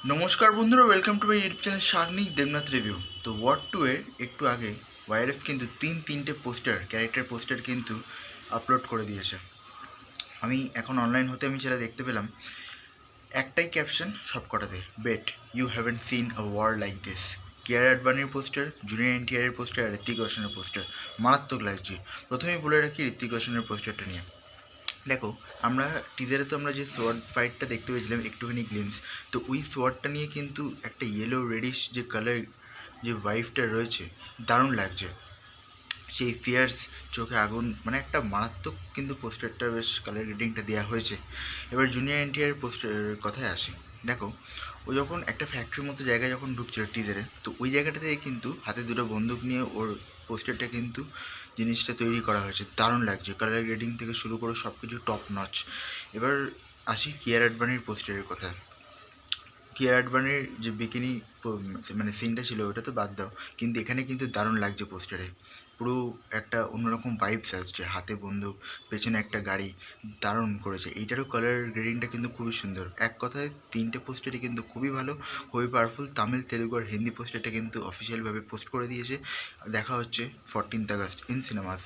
নমস্কার বন্ধুরা, welcome to my YouTube channel Sagnik Debnath review. তো ওয়াট টু এর একটু আগে ওয়াইআরএফ কিন্তু তিনটে ক্যারেক্টার পোস্টার কিন্তু আপলোড করে দিয়েছে। আমি এখন অনলাইন হতে আমি যেটা দেখতে পেলাম, একটাই ক্যাপশন সব কটাতে, bet you haven't seen a war like this. Kiara আডবানির পোস্টার, জুনিয়র এনটিআরের পোস্টার আর ঋত্বিক রোশনের পোস্টার মারাত্মক লাগছে। প্রথমেই বলে রাখি ঋত্বিক রোশনের পোস্টারটা নিয়ে। দেখো, আমরা টিজারে তো আমরা যে সোয়ার্ড ফাইটটা দেখতে পেয়েছিলাম একটুখানি গ্লিমস, তো ওই সোয়ার্ডটা নিয়ে কিন্তু একটা ইয়েলো রেডিশ যে কালার, যে ওয়াইফটা রয়েছে, দারুণ লাগছে। সেই ফিয়ার্স, চোখে আগুন, মানে একটা মারাত্মক কিন্তু পোস্টারটা বেশ কালার গ্রেডিংটা দেওয়া হয়েছে। এবার জুনিয়র এনটিআর পোস্টারের কথায় আসি। দেখো, ও যখন একটা ফ্যাক্টরির মতো জায়গায় যখন ঢুকছিল টিজারে, তো ওই জায়গাটা থেকে কিন্তু হাতে দুটো বন্দুক নিয়ে ওর পোস্টারটা কিন্তু জিনিসটা তৈরি করা হয়েছে, দারুণ লাগছে। কালার গ্রেডিং থেকে শুরু করে সব কিছু টপ নচ। এবার আসি কিয়ারা আডবানির পোস্টারের কথা। কিয়ারা আডবানির যে বিকিনি মানে সিনটা ছিল ওটা তো বাদ দাও, কিন্তু এখানে কিন্তু দারুণ লাগছে পোস্টারে। পুরো একটা অন্যরকম ভাইবস আসছে, হাতে বন্দুক, পেছনে একটা গাড়ি, দারুণ করেছে। এইটারও কালার গ্রেডিংটা কিন্তু খুবই সুন্দর। এক কথায় তিনটে পোস্টারই কিন্তু খুবই ভালো, খুবই পাওয়ারফুল। তামিল, তেলুগু আর হিন্দি পোস্টারটা কিন্তু অফিসিয়ালভাবে পোস্ট করে দিয়েছে। দেখা হচ্ছে 14th আগস্ট ইন সিনেমাস।